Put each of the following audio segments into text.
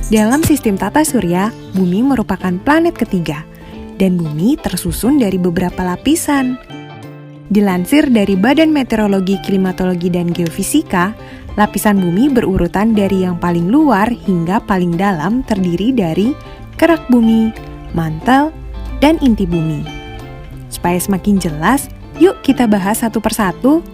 Dalam sistem tata surya, Bumi merupakan planet ketiga, dan Bumi tersusun dari beberapa lapisan. Dilansir dari Badan Meteorologi, Klimatologi, dan Geofisika, lapisan Bumi berurutan dari yang paling luar hingga paling dalam terdiri dari kerak bumi, mantel, dan inti bumi. Supaya semakin jelas, yuk kita bahas satu persatu.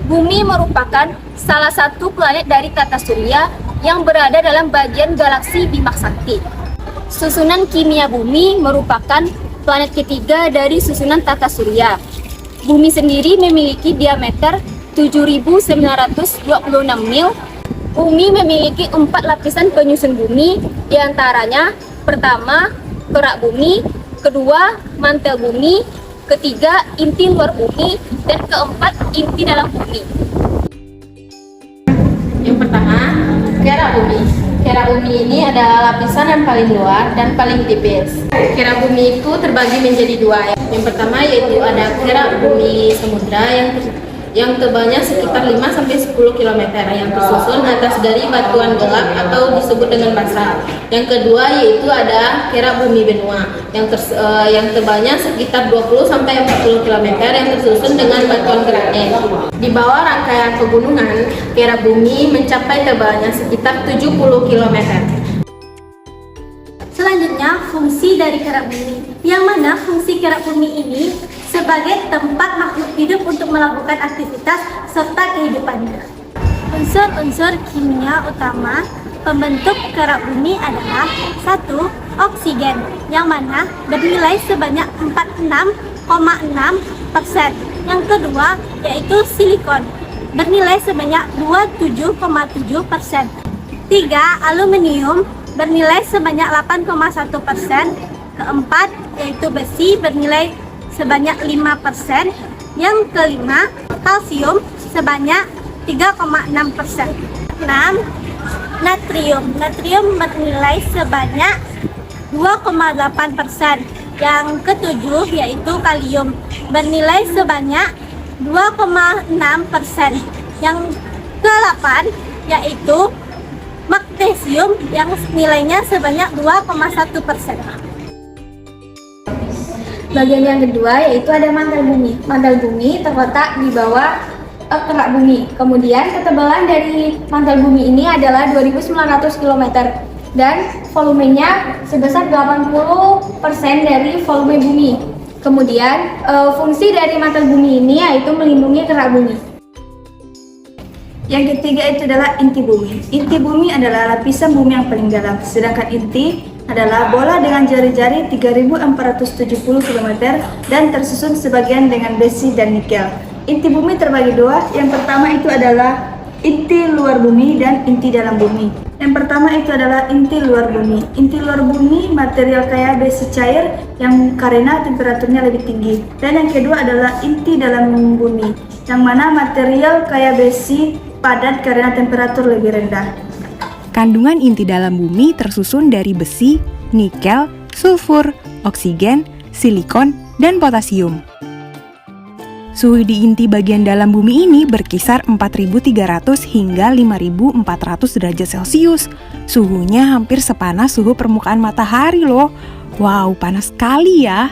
Bumi merupakan salah satu planet dari tata surya yang berada dalam bagian galaksi Bima Sakti. Susunan kimia Bumi merupakan planet ketiga dari susunan tata surya. Bumi sendiri memiliki diameter 7.926 mil. Bumi memiliki 4 lapisan penyusun bumi, diantaranya pertama, kerak bumi, kedua, mantel bumi, ketiga, inti luar bumi, dan keempat, inti dalam bumi. Yang pertama, kerak bumi. Kerak bumi ini adalah lapisan yang paling luar dan paling tipis. Kerak bumi itu terbagi menjadi dua. Yang pertama yaitu ada kerak bumi samudra yang tebalnya sekitar 5-10 km yang tersusun atas dari batuan gelap atau disebut dengan basalt. Yang kedua yaitu ada kerak bumi benua yang tebalnya sekitar 20-40 km yang tersusun dengan batuan granit. Di bawah rangkaian pegunungan, kerak bumi mencapai tebalnya sekitar 70 km. Selanjutnya, fungsi dari kerak bumi, yang mana fungsi kerak bumi ini sebagai tempat makhluk hidup untuk melakukan aktivitas serta kehidupannya. Unsur-unsur kimia utama pembentuk kerak bumi adalah 1. Oksigen, yang mana bernilai sebanyak 46,6%. Yang kedua yaitu silikon, bernilai sebanyak 27,7%. 3. Aluminium, bernilai sebanyak 8,1%. Keempat yaitu besi, bernilai sebanyak 5%. Yang kelima, kalsium sebanyak 3,6%. 6. Natrium. Natrium bernilai sebanyak 2,8%. Yang ketujuh yaitu kalium, bernilai sebanyak 2,6%. Yang ke-8 yaitu magnesium yang nilainya sebanyak 2,1%. Bagian yang kedua yaitu ada mantel bumi. Mantel bumi terletak di bawah kerak bumi. Kemudian ketebalan dari mantel bumi ini adalah 2.900 km dan volumenya sebesar 80% dari volume bumi. Kemudian fungsi dari mantel bumi ini yaitu melindungi kerak bumi. Yang ketiga itu adalah inti bumi. Inti bumi adalah lapisan bumi yang paling dalam, sedangkan inti adalah bola dengan jari-jari 3.470 km dan tersusun sebagian dengan besi dan nikel. Inti bumi terbagi dua, yang pertama itu adalah inti luar bumi dan inti dalam bumi. Yang pertama itu adalah inti luar bumi. Inti luar bumi material kaya besi cair yang karena temperaturnya lebih tinggi. Dan yang kedua adalah inti dalam bumi, yang mana material kaya besi padat karena temperatur lebih rendah. Kandungan inti dalam bumi tersusun dari besi, nikel, sulfur, oksigen, silikon, dan potasium. Suhu di inti bagian dalam bumi ini berkisar 4.300 hingga 5.400 derajat Celcius. Suhunya hampir sepanas suhu permukaan matahari loh. Wow, panas sekali ya.